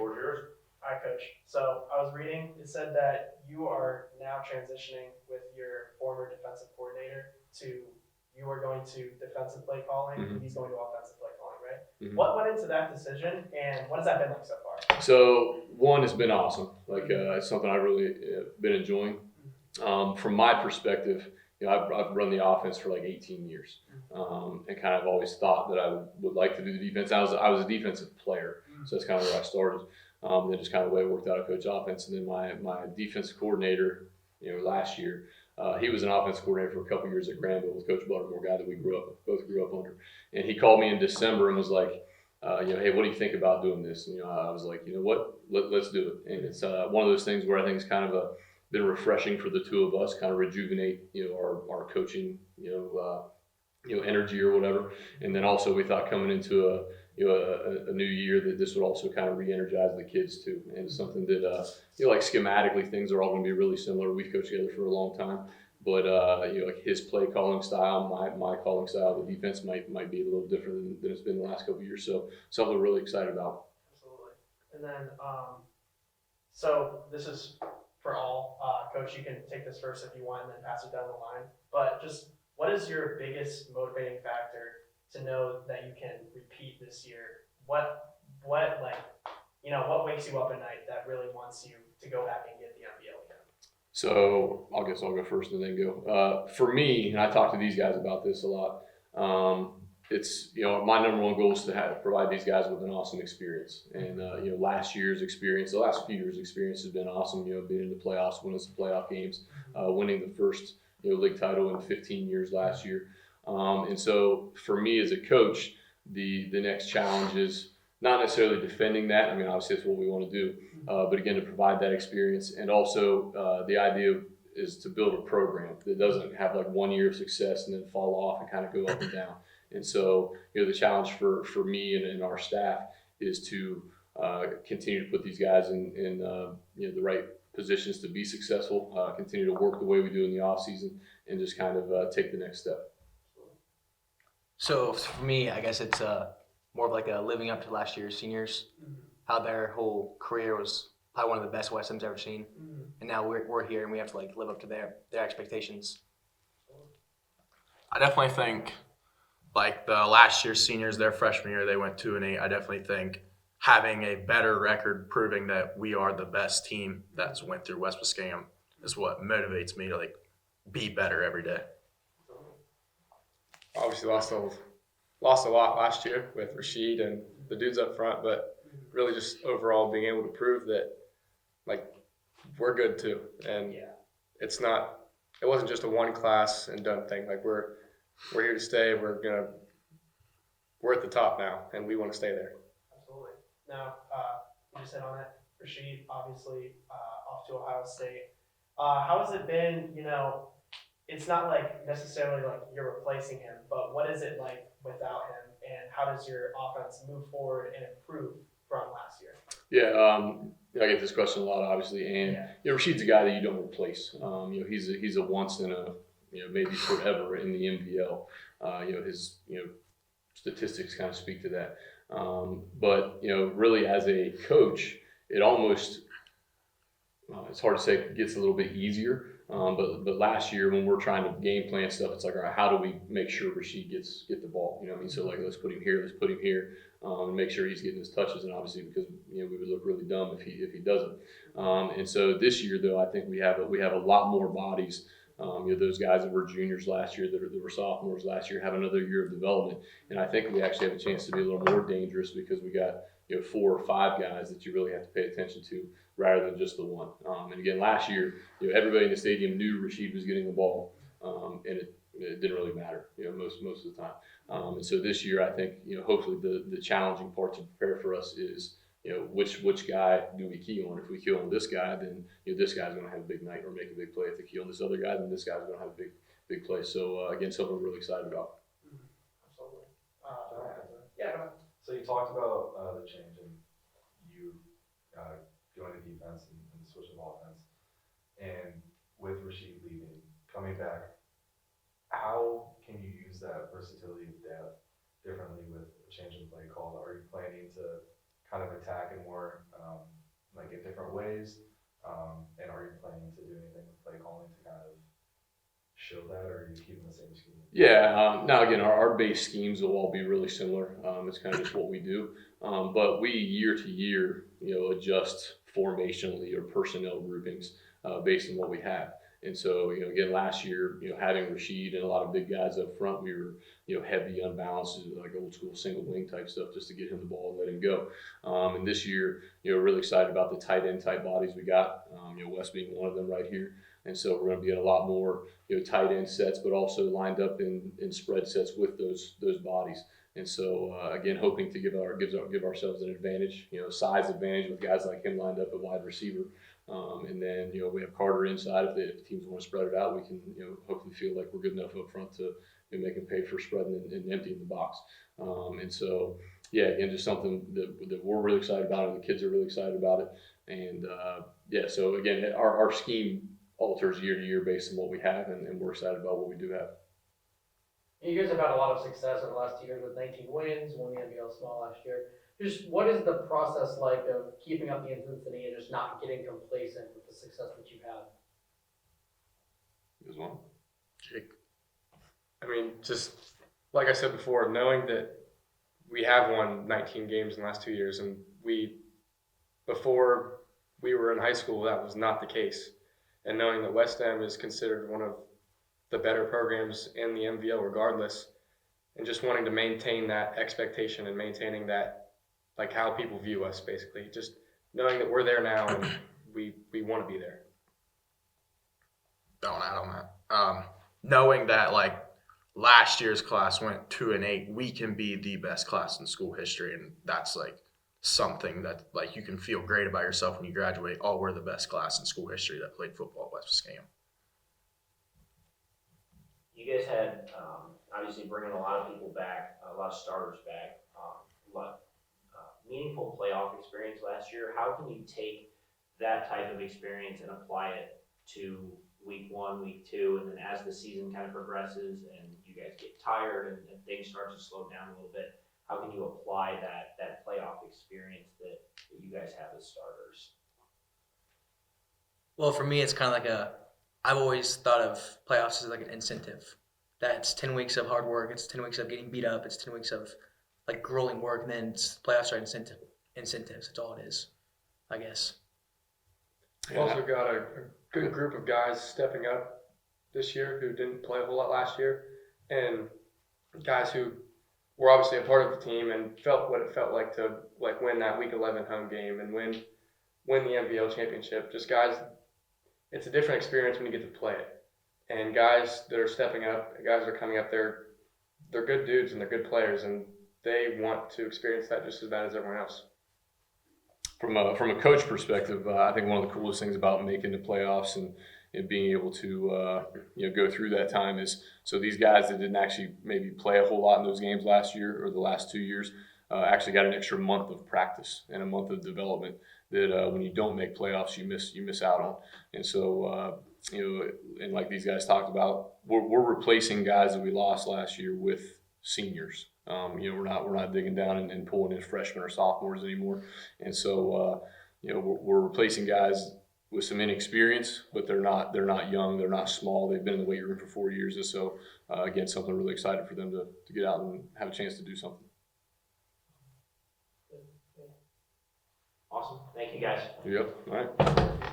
floor is yours. Hi, Coach. So I was reading, it said that you are now transitioning with your former defensive coordinator to you are going to defensive play calling, Mhm. he's going to offensive play calling, right? Mhm. What went into that decision, and what has that been like so far? So one has been awesome. It's something I really been enjoying. From my perspective, I've run the offense for like 18 years, and kind of always thought that I would like to do the defense. I was a defensive player, so that's kind of where I started. Then just kind of the way it worked out, I coach offense, and then my defensive coordinator, last year, he was an offensive coordinator for a couple years at Granville with Coach Buttermore, guy that we both grew up under, and he called me in December and was like, hey, what do you think about doing this? And, I was like, you know what, let's do it. And it's one of those things where I think it's kind of been refreshing for the two of us, kind of rejuvenate, our coaching, energy or whatever. And then also we thought coming into a new year that this would also kind of re-energize the kids too. And it's something that, like schematically, things are all going to be really similar. We've coached together for a long time. But like his play calling style, my calling style, the defense might be a little different than it's been the last couple of years. So something we're really excited about. Absolutely. And then, so this is for all. Coach, you can take this first if you want, and then pass it down the line. But just what is your biggest motivating factor to know that you can repeat this year? What like what wakes you up at night that really wants you to go back and get the MBL again? So I guess I'll go first and then go. For me, and I talk to these guys about this a lot. It's my number one goal is to provide these guys with an awesome experience. And last year's experience, the last few years' experience has been awesome. Being in the playoffs, winning some playoff games, winning the first league title in 15 years last year. And so for me as a coach, the next challenge is not necessarily defending that. I mean, obviously that's what we want to do, but again, to provide that experience, and also the idea is to build a program that doesn't have like 1 year of success and then fall off and kind of go up and down. And so, the challenge for me and our staff is to continue to put these guys in the right positions to be successful, continue to work the way we do in the off season, and just kind of take the next step. So for me, I guess it's more of like a living up to last year's seniors, how their whole career was probably one of the best West Ham's ever seen, and now we're here and we have to like live up to their expectations. I definitely think like the last year's seniors, their freshman year, they went 2-8. I definitely think having a better record, proving that we are the best team that's went through West Muskingum is what motivates me to like be better every day. Obviously lost a lot last year with Rashid and the dudes up front, but really just overall being able to prove that like we're good too. And it wasn't just a one class and done thing. Like we're here to stay. We're at the top now and we want to stay there. Absolutely. Now, you just hit on it. Rashid, obviously, off to Ohio State. How has it been? It's not like necessarily like you're replacing him, but what is it like without him, and how does your offense move forward and improve from last year? Yeah, I get this question a lot, obviously, and Rashid's a guy that you don't replace. He's a once in a maybe forever in the MVL. His statistics kind of speak to that. But really as a coach, it almost it's hard to say it gets a little bit easier. But last year when we're trying to game plan stuff, it's like, all right, how do we make sure Rashid get the ball? So like let's put him here, and make sure he's getting his touches. And obviously because we would look really dumb if he doesn't. And so this year though, I think we have a lot more bodies. Those guys that were juniors last year that were sophomores last year have another year of development, and I think we actually have a chance to be a little more dangerous because we got 4 or 5 guys that you really have to pay attention to rather than just the one. And again, last year, everybody in the stadium knew Rashid was getting the ball, and it didn't really matter, most of the time. And so this year, I think hopefully the challenging part to prepare for us is which guy do we key on? If we key on this guy, then this guy's going to have a big night or make a big play. If we key on this other guy, then this guy's going to have a big play. So again, something we're really excited about. Absolutely. Yeah. So you talked about the change and you going to defense and the switch of offense, and with Rashid leaving, coming back, how can you use that versatility of depth differently with a change in play call? Are you planning to kind of attack in more like in different ways? And are you planning to do anything with play calling to kind of show that, or are you keeping the same scheme? Yeah. Now again, our base schemes will all be really similar. It's kind of just what we do. But we year to year, adjust formationally or personnel groupings based on what we have. And so, again, last year, having Rashid and a lot of big guys up front, we were, heavy, unbalanced, like old school single wing type stuff just to get him the ball and let him go. And this year, really excited about the tight end type bodies we got. Wes being one of them right here. And so we're going to be in a lot more, tight end sets, but also lined up in spread sets with those bodies. And so again, hoping to give ourselves an advantage, size advantage with guys like him lined up at wide receiver. And then, we have Carter inside. If the teams want to spread it out, we can, hopefully feel like we're good enough up front to make them pay for spreading and emptying the box. And so, yeah, again, just something that we're really excited about, and the kids are really excited about it. And so again, our scheme alters year to year based on what we have, and we're excited about what we do have. You guys have had a lot of success in the last 2 years with 19 wins, won the NBL Small last year. Just what is the process like of keeping up the intensity and just not getting complacent with the success that you've had? As well. Jake. I mean, just like I said before, knowing that we have won 19 games in the last 2 years, and before we were in high school, that was not the case. And knowing that West End is considered one of the better programs in the MVL regardless, and just wanting to maintain that expectation and maintaining that, like how people view us, basically. Just knowing that we're there now and we want to be there. Don't add on that. Knowing that like last year's class went 2-8, we can be the best class in school history, and that's like something that like you can feel great about yourself when you graduate. Oh, we're the best class in school history that played football at West Muskingum. You guys had obviously bringing a lot of people back, a lot of starters back, a lot meaningful playoff experience last year. How can you take that type of experience and apply it to week 1, week 2, and then as the season kind of progresses and you guys get tired and things start to slow down a little bit, how can you apply that playoff experience that you guys have as starters? Well, for me, it's kind of like I've always thought of playoffs as like an incentive. That's 10 weeks of hard work. It's 10 weeks of getting beat up. It's 10 weeks of like grueling work. And then playoffs are incentives. That's all it is, I guess. We've also got a good group of guys stepping up this year who didn't play a whole lot last year, and guys who were obviously a part of the team and felt what it felt like to like win that week 11 home game and win the MVL championship. Just guys, it's a different experience when you get to play it. And guys that are stepping up, guys that are coming up, they're good dudes and they're good players, and they want to experience that just as bad as everyone else. From a coach perspective, I think one of the coolest things about making the playoffs and being able to go through that time is, so these guys that didn't actually maybe play a whole lot in those games last year or the last 2 years actually got an extra month of practice and a month of development that when you don't make playoffs you miss out on. And so and like these guys talked about, we're replacing guys that we lost last year with seniors. We're not digging down and pulling in freshmen or sophomores anymore. And so we're replacing guys with some inexperience, but they're not young, they're not small. They've been in the weight room for 4 years, and so again, something really excited for them to get out and have a chance to do something. Awesome. Thank you guys. Yep. All right.